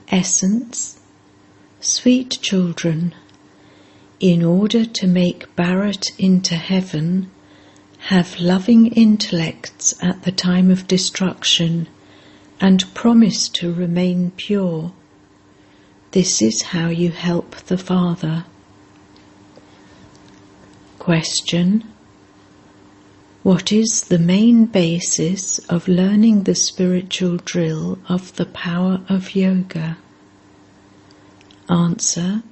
Essence. Sweet children, in order to make Bharat into heaven, have loving intellects at the time of destruction and promise to remain pure. This is how you help the Father. Question. What is the main basis of learning the spiritual drill of the power of yoga? Answer.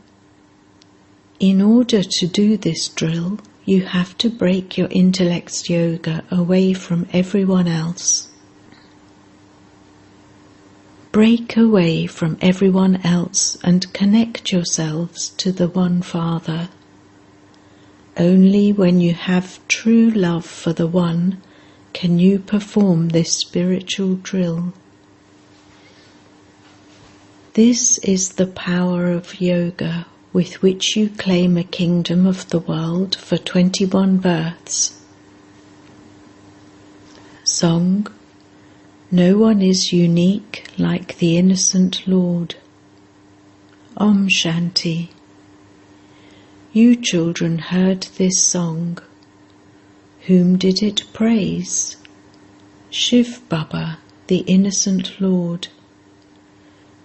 In order to do this drill, you have to break your intellect's yoga away from everyone else. Break away from everyone else and connect yourselves to the One Father. Only when you have true love for the One can you perform this spiritual drill. This is the power of yoga with which you claim a kingdom of the world for 21 births. Song. No one is unique like the innocent Lord. Om Shanti. You children heard this song. Whom did it praise? Shiv Baba, the innocent Lord.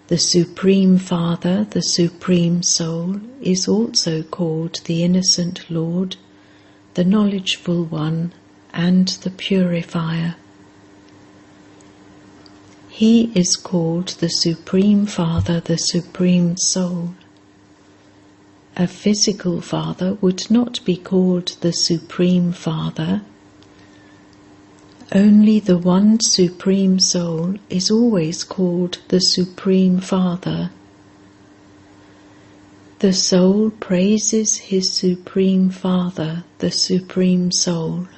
The Supreme Father, the Supreme Soul, is also called the Innocent Lord, the Knowledgeful One, and the Purifier. He is called the Supreme Father, the Supreme Soul. A physical father would not be called the Supreme Father. Only the one Supreme Soul is always called the Supreme Father. The soul praises his Supreme Father, the Supreme Soul.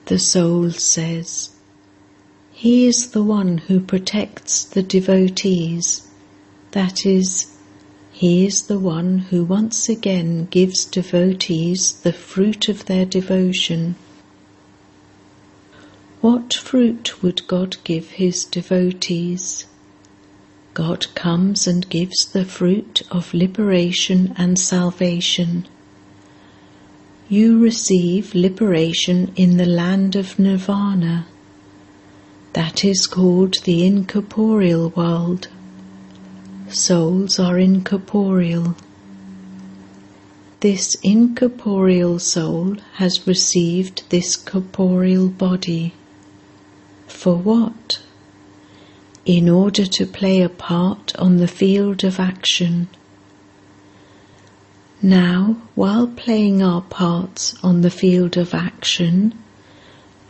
The soul says, He is the one who protects the devotees, that is, He is the one who once again gives devotees the fruit of their devotion. What fruit would God give His devotees? God comes and gives the fruit of liberation and salvation. You receive liberation in the land of Nirvana. That is called the incorporeal world. Souls are incorporeal. This incorporeal soul has received this corporeal body. For what? In order to play a part on the field of action. Now, while playing our parts on the field of action,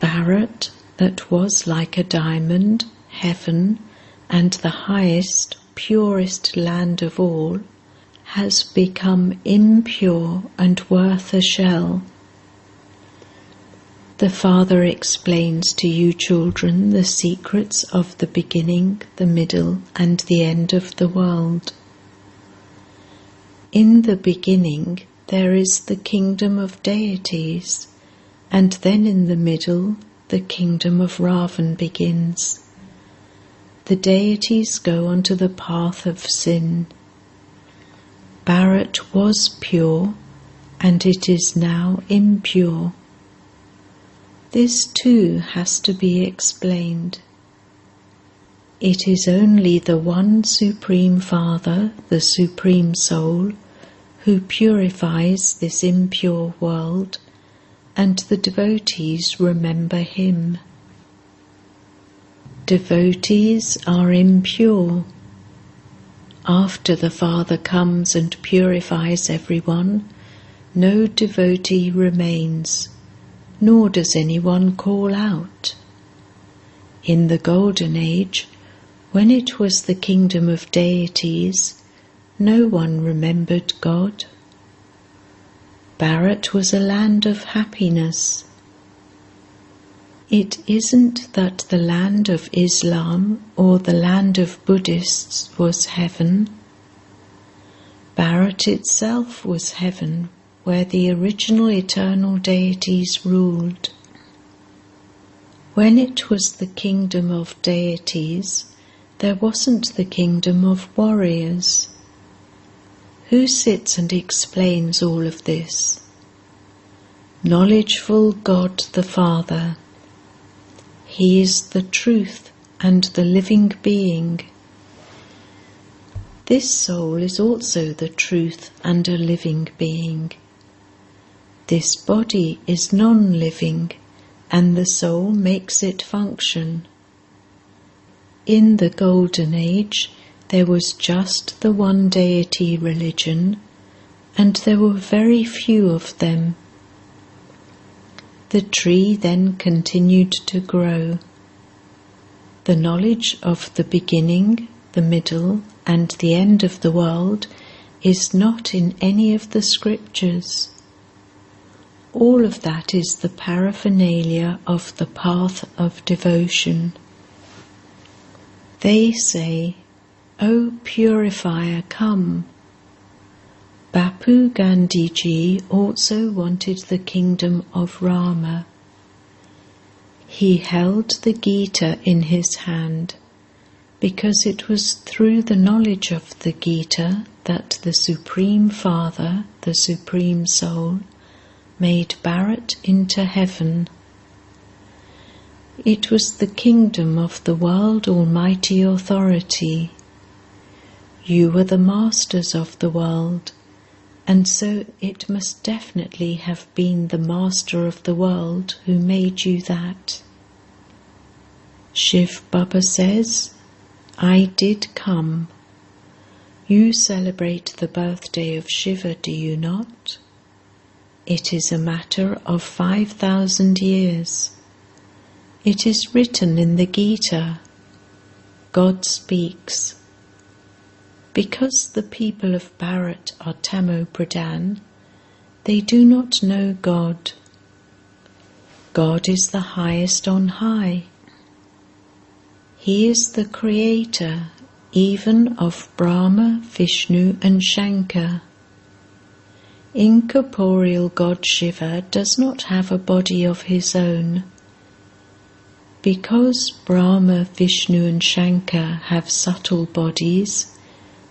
Bharat, that was like a diamond, heaven, and the highest, purest land of all, has become impure and worth a shell. The Father explains to you children the secrets of the beginning, the middle, and the end of the world. In the beginning there is the kingdom of deities, and then in the middle the kingdom of Ravan begins. The deities go onto the path of sin. Bharat was pure, and it is now impure. This too has to be explained. It is only the one Supreme Father, the Supreme Soul, who purifies this impure world, and the devotees remember Him. Devotees are impure. After the Father comes and purifies everyone, no devotee remains, nor does anyone call out. In the Golden Age, when it was the kingdom of deities, no one remembered God. Bharat was a land of happiness. It isn't that the land of Islam or the land of Buddhists was heaven. Bharat itself was heaven, where the original eternal deities ruled. When it was the kingdom of deities, there wasn't the kingdom of warriors. Who sits and explains all of this? Knowledgeful God the Father. He is the truth and the living being. This soul is also the truth and a living being. This body is non-living, and the soul makes it function. In the Golden Age, there was just the one deity religion, and there were very few of them. The tree then continued to grow. The knowledge of the beginning, the middle, and the end of the world is not in any of the scriptures. All of that is the paraphernalia of the path of devotion. They say, "O purifier, come." Bapu Gandhiji also wanted the kingdom of Rama. He held the Gita in his hand because it was through the knowledge of the Gita that the Supreme Father, the Supreme Soul, made Bharat into heaven. It was the kingdom of the world almighty authority. You were the masters of the world, and so it must definitely have been the master of the world who made you that. Shiv Baba says, "I did come." You celebrate the birthday of Shiva, do you not? It is a matter of 5,000 years. It is written in the Gita. God speaks. Because the people of Bharat are Tamo Pradhan, they do not know God. God is the highest on high. He is the creator even of Brahma, Vishnu and Shankar. Incorporeal God Shiva does not have a body of his own. Because Brahma, Vishnu and Shankar have subtle bodies,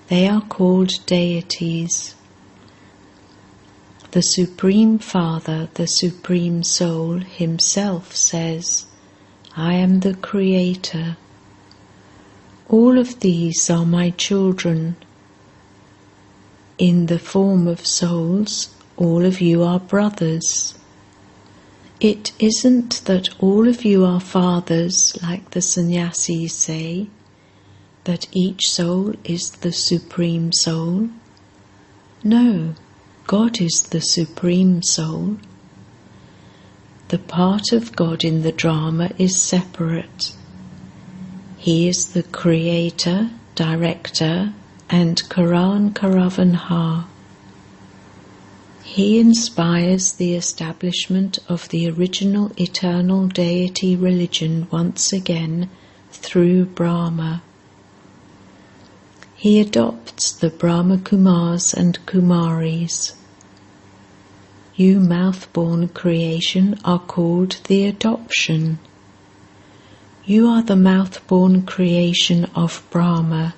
they are called deities. The Supreme Father, the Supreme Soul himself says, "I am the Creator." All of these are my children. In the form of souls, all of you are brothers. It isn't that all of you are fathers, like the sannyasis say, that each soul is the Supreme Soul. No, God is the Supreme Soul. The part of God in the drama is separate. He is the Creator, Director, and Karan Karavanha. He inspires the establishment of the original eternal deity religion once again through Brahma. He adopts the Brahma Kumars and Kumaris. You mouth-born creation are called the adoption. You are the mouth-born creation of Brahma.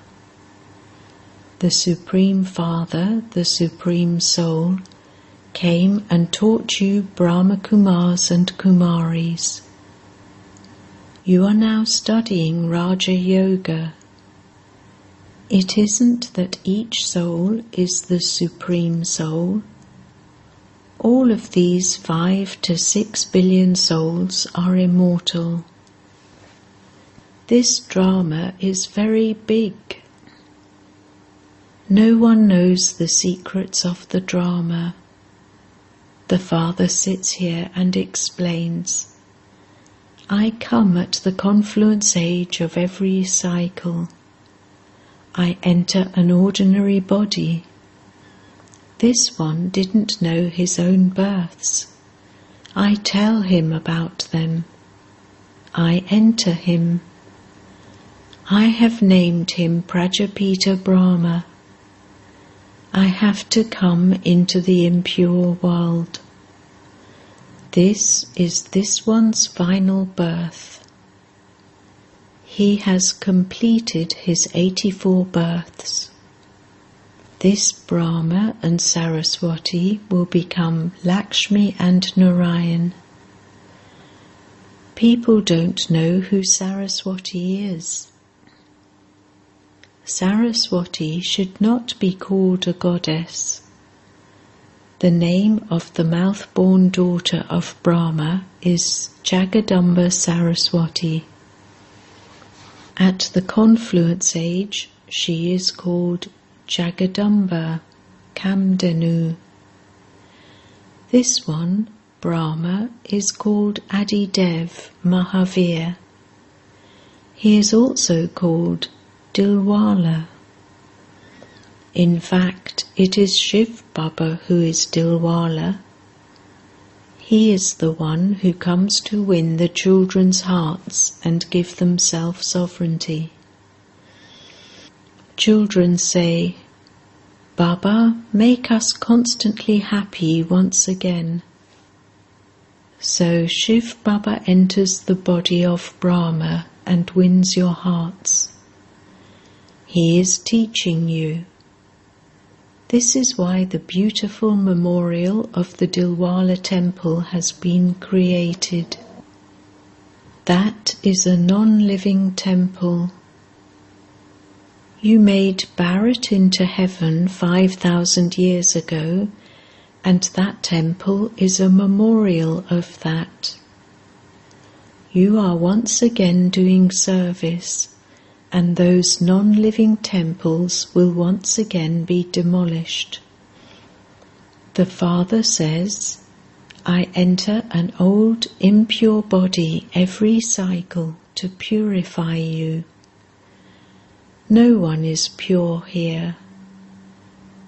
The Supreme Father, the Supreme Soul, came and taught you Brahma Kumars and Kumaris. You are now studying Raja Yoga. It isn't that each soul is the Supreme Soul. All of these 5 to 6 billion souls are immortal. This drama is very big. No one knows the secrets of the drama. The Father sits here and explains, "I come at the confluence age of every cycle. I enter an ordinary body. This one didn't know his own births. I tell him about them. I enter him. I have named him Prajapita Brahma. I have to come into the impure world. This is this one's final birth. He has completed his 84 births. This Brahma and Saraswati will become Lakshmi and Narayan. People don't know who Saraswati is. Saraswati should not be called a goddess. The name of the mouth-born daughter of Brahma is Jagadamba Saraswati. At the confluence age, she is called Jagadamba Kamdanu. This one, Brahma, is called Adidev Mahavir. He is also called Dilwala. In fact, it is Shiv Baba who is Dilwala. He is the one who comes to win the children's hearts and give them self-sovereignty. Children say, "Baba, make us constantly happy once again." So Shiv Baba enters the body of Brahma and wins your hearts. He is teaching you. This is why the beautiful memorial of the Dilwala temple has been created. That is a non-living temple. You made Bharat into heaven 5,000 years ago, and that temple is a memorial of that. You are once again doing service, and those non-living temples will once again be demolished. The Father says, "I enter an old impure body every cycle to purify you." No one is pure here.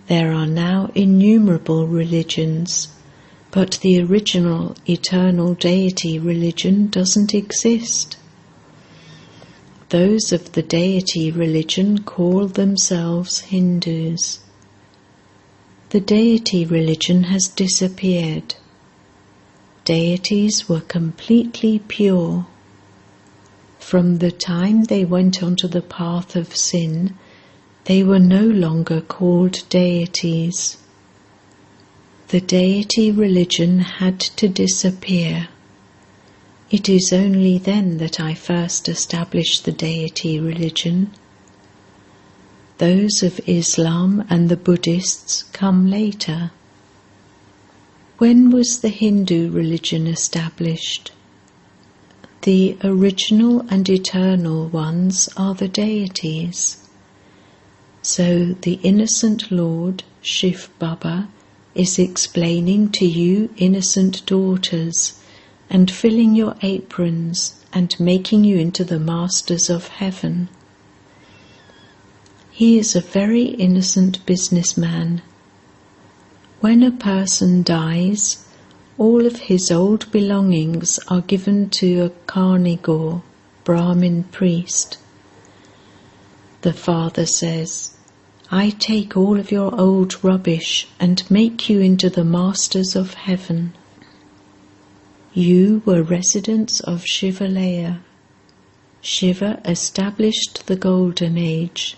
There are now innumerable religions, but the original eternal deity religion doesn't exist. Those of the deity religion call themselves Hindus. The deity religion has disappeared. Deities were completely pure. From the time they went onto the path of sin, they were no longer called deities. The deity religion had to disappear. It is only then that I first established the deity religion. Those of Islam and the Buddhists come later. When was the Hindu religion established? The original and eternal ones are the deities. So the innocent Lord, Shiv Baba, is explaining to you innocent daughters, and filling your aprons and making you into the masters of heaven. He is a very innocent businessman. When a person dies, all of his old belongings are given to a carnivore, Brahmin priest. The Father says, "I take all of your old rubbish and make you into the masters of heaven." You were residents of Shivalaya. Shiva established the Golden Age.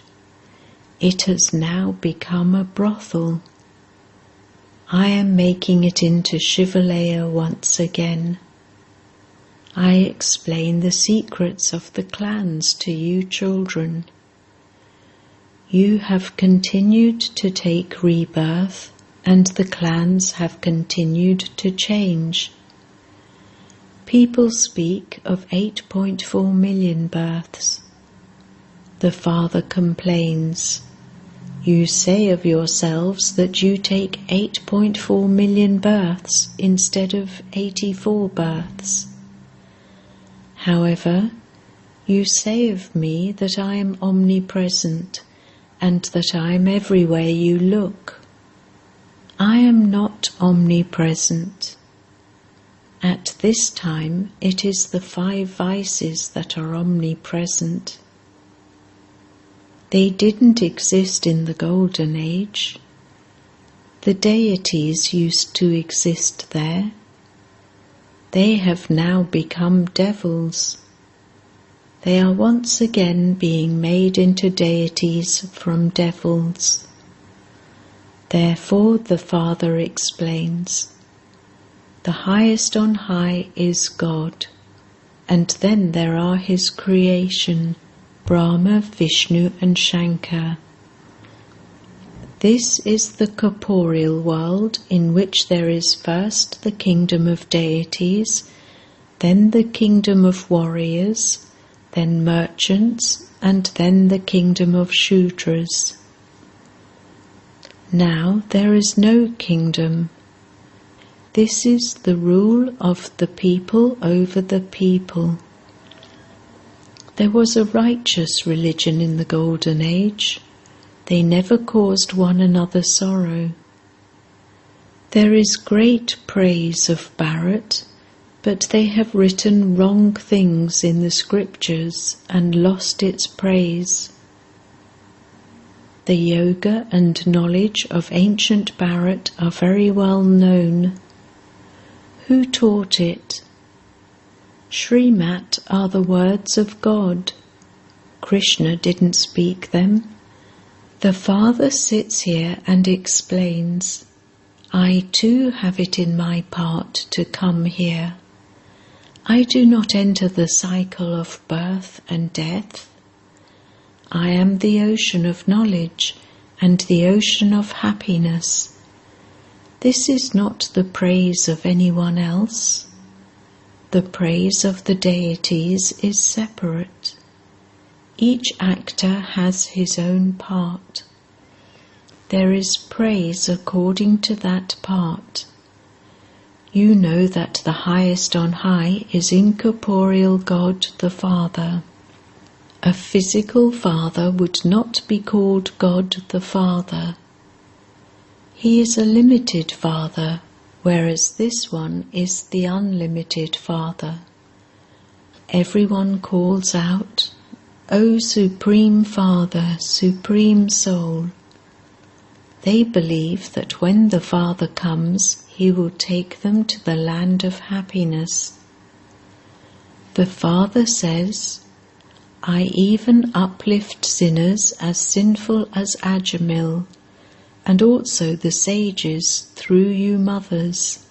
It has now become a brothel. I am making it into Shivalaya once again. I explain the secrets of the clans to you children. You have continued to take rebirth, and the clans have continued to change. People speak of 8.4 million births. The Father complains, "You say of yourselves that you take 8.4 million births instead of 84 births. However, you say of me that I am omnipresent and that I am everywhere you look. I am not omnipresent. At this time, it is the 5 vices that are omnipresent. They didn't exist in the Golden Age. The deities used to exist there. They have now become devils. they are once again being made into deities from devils. Therefore the Father explains, the highest on high is God, and then there are his creation, Brahma, Vishnu and Shankar. This is the corporeal world in which there is first the kingdom of deities, then the kingdom of warriors, then merchants, and then the kingdom of Shudras. Now there is no kingdom. This is the rule of the people over the people. There was a righteous religion in the Golden Age. They never caused one another sorrow. There is great praise of Bharat, but they have written wrong things in the scriptures and lost its praise. The yoga and knowledge of ancient Bharat are very well known. Who taught it? Srimat are the words of God. Krishna didn't speak them. The Father sits here and explains, I too have it in my part to come here. I do not enter the cycle of birth and death. I am the ocean of knowledge and the ocean of happiness. This is not the praise of anyone else. The praise of the deities is separate. Each actor has his own part. There is praise according to that part. You know that the highest on high is incorporeal God the Father. A physical father would not be called God the Father. He is a limited Father, whereas this one is the unlimited Father. Everyone calls out, O Supreme Father, Supreme Soul. They believe that when the Father comes, he will take them to the land of happiness. The Father says, I even uplift sinners as sinful as Ajamil, and also the sages through you mothers.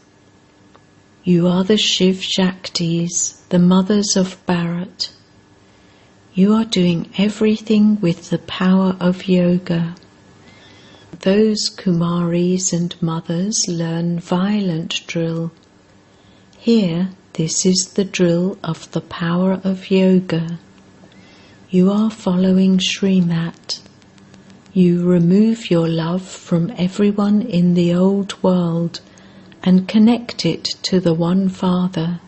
You are the Shiv Shaktis, the mothers of Bharat. You are doing everything with the power of yoga. Those Kumaris and mothers learn violent drill. Here, this is the drill of the power of yoga. You are following Srimat. You remove your love from everyone in the old world and connect it to the one Father.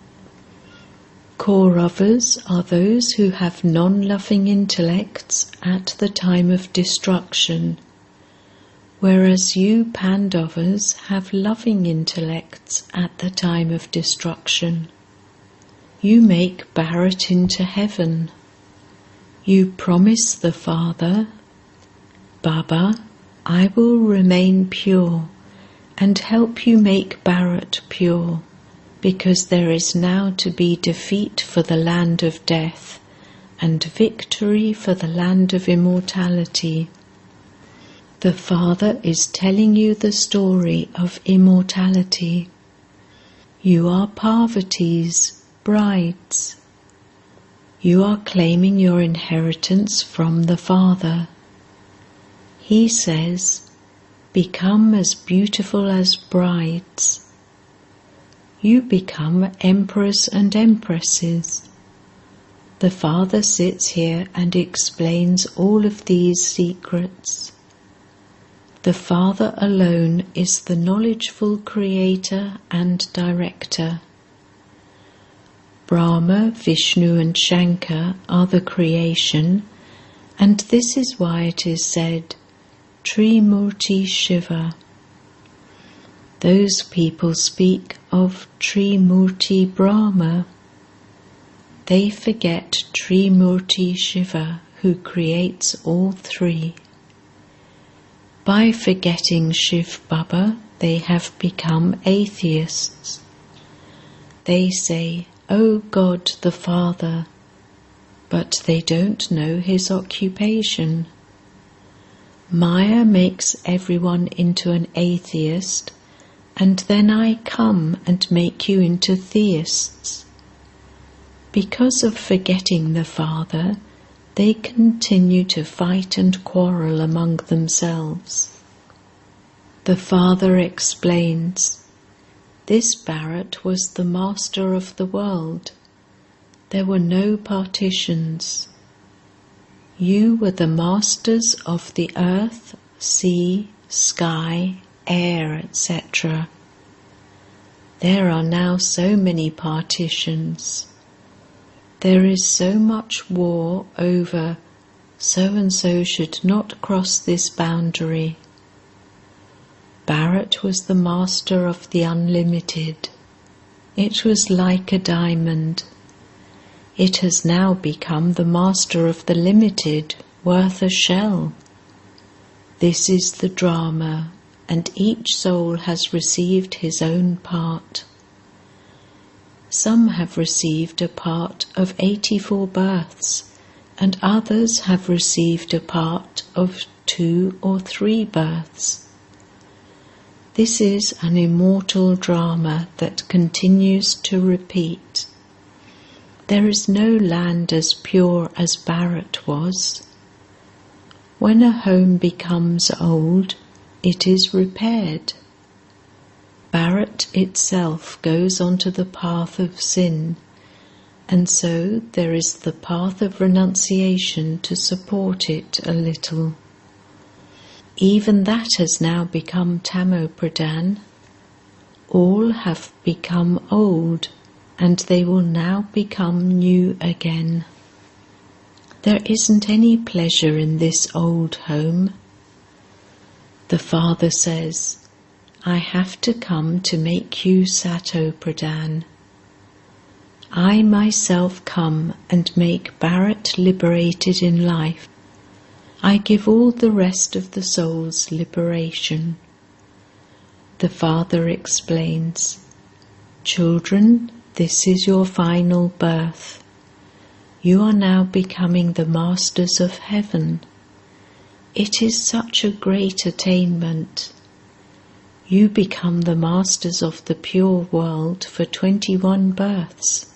Kauravas are those who have non-loving intellects at the time of destruction, whereas you Pandavas have loving intellects at the time of destruction. You make Bharat into heaven. You promise the Father, Baba, I will remain pure and help you make Bharat pure, because there is now to be defeat for the land of death and victory for the land of immortality. The Father is telling you the story of immortality. You are Parvati's brides. You are claiming your inheritance from the Father. He says, become as beautiful as brides. You become emperors and empresses. The Father sits here and explains all of these secrets. The Father alone is the knowledgeful creator and director. Brahma, Vishnu and Shankar are the creation, and this is why it is said, Trimurti Shiva. Those people speak of Trimurti Brahma. They forget Trimurti Shiva, who creates all three. By forgetting Shiv Baba, they have become atheists. They say, O God the Father. but they don't know his occupation. Maya makes everyone into an atheist, and then I come and make you into theists. Because of forgetting the Father, they continue to fight and quarrel among themselves. The Father explains, "This Bharat was the master of the world. There were no partitions. You were the masters of the earth, sea, sky, air, etc. There are now so many partitions. There is so much war over so-and-so should not cross this boundary. Bharat was the master of the unlimited. It was like a diamond. It has now become the master of the limited, worth a shell. This is the drama, and each soul has received his own part. Some have received a part of 84 births, and others have received a part of 2 or 3 births. This is an immortal drama that continues to repeat. There is no land as pure as Bharat was. When a home becomes old, it is repaired. Bharat itself goes onto the path of sin, and so there is the path of renunciation to support it a little. Even that has now become Tamopradhan. All have become old, and they will now become new again. There isn't any pleasure in this old home. The Father says, I have to come to make you Satopradhan. I myself come and make Bharat liberated in life. I give all the rest of the souls liberation. The Father explains, Children, this is your final birth. You are now becoming the masters of heaven. It is such a great attainment. You become the masters of the pure world for 21 births.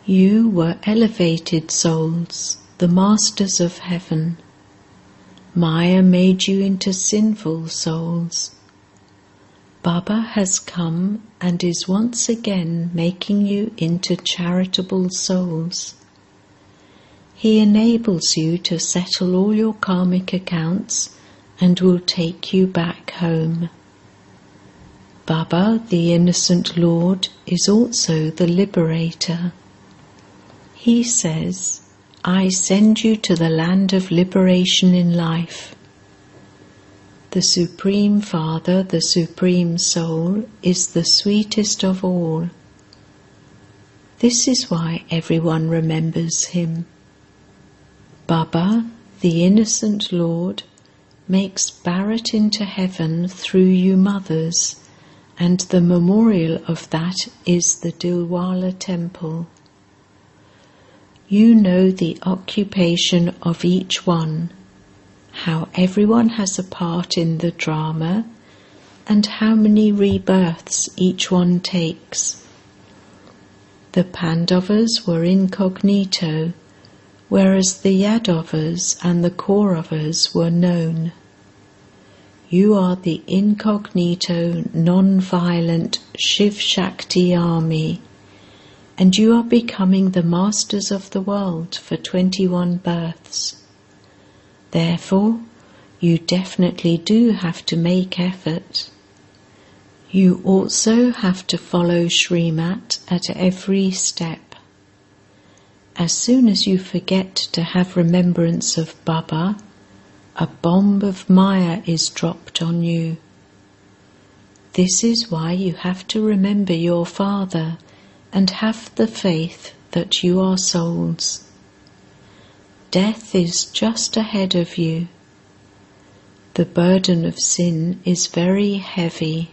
You were elevated souls, the masters of heaven. Maya made you into sinful souls. Baba has come and is once again making you into charitable souls. He enables you to settle all your karmic accounts and will take you back home. Baba, the innocent Lord, is also the liberator. He says, I send you to the land of liberation in life. The Supreme Father, the Supreme Soul, is the sweetest of all. This is why everyone remembers him. Baba, the innocent Lord, makes Bharat into heaven through you mothers, and the memorial of that is the Dilwala temple. You know the occupation of each one, how everyone has a part in the drama, and how many rebirths each one takes. The Pandavas were incognito, whereas the Yadavas and the Kauravas were known. You are the incognito, non-violent Shiv-Shakti army, and you are becoming the masters of the world for 21 births. Therefore, you definitely do have to make effort. You also have to follow Srimat at every step. As soon as you forget to have remembrance of Baba, a bomb of Maya is dropped on you. This is why you have to remember your Father and have the faith that you are souls. Death is just ahead of you. The burden of sin is very heavy.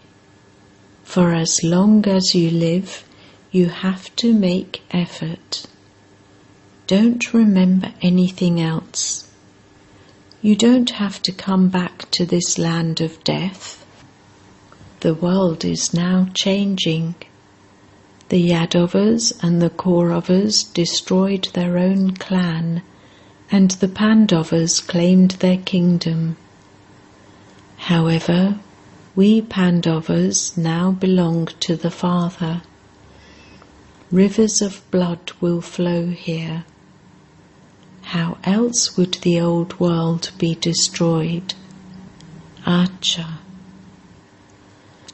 For as long as you live, you have to make effort. Don't remember anything else. You don't have to come back to this land of death. The world is now changing. The Yadavas and the Kauravas destroyed their own clan, and the Pandavas claimed their kingdom. However, we Pandavas now belong to the Father. Rivers of blood will flow here. How else would the old world be destroyed? Acha.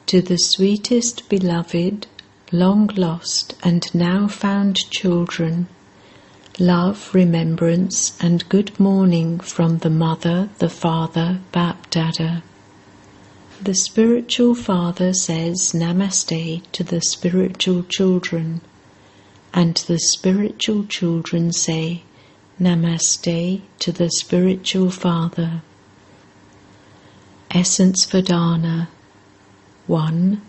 To the sweetest beloved, long lost and now found children, love, remembrance and good morning from the Mother, the Father, Bap-Dada. The spiritual father says Namaste to the spiritual children, and the spiritual children say Namaste to the spiritual father. Essence Vedana 1.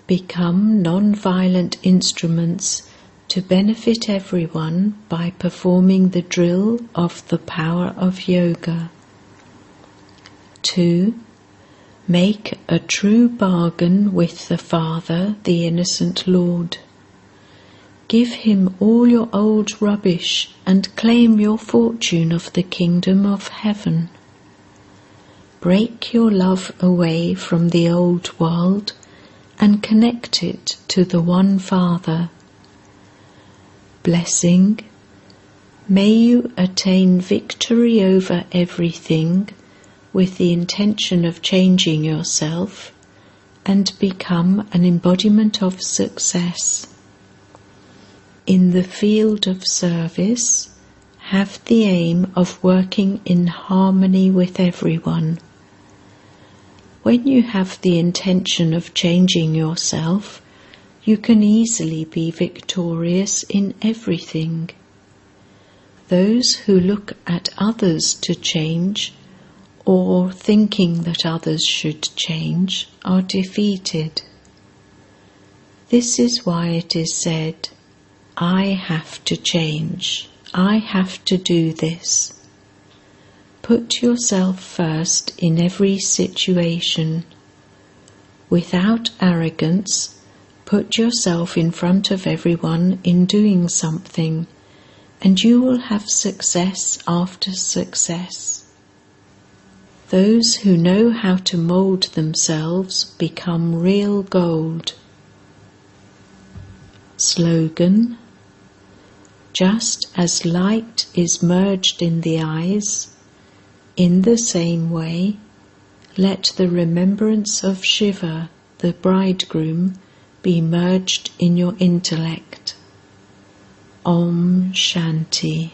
Become non-violent instruments to benefit everyone by performing the drill of the power of yoga. 2. Make a true bargain with the Father, the Innocent Lord. Give him all your old rubbish and claim your fortune of the kingdom of heaven. Break your love away from the old world and connect it to the one Father. Blessing. May you attain victory over everything with the intention of changing yourself and become an embodiment of success. In the field of service, have the aim of working in harmony with everyone. When you have the intention of changing yourself, you can easily be victorious in everything. Those who look at others to change, or thinking that others should change, are defeated. This is why it is said, I have to change, I have to do this. Put yourself first in every situation. Without arrogance, put yourself in front of everyone in doing something, and you will have success after success. Those who know how to mould themselves become real gold. Slogan: just as light is merged in the eyes, in the same way, let the remembrance of Shiva, the bridegroom, be merged in your intellect. Om Shanti.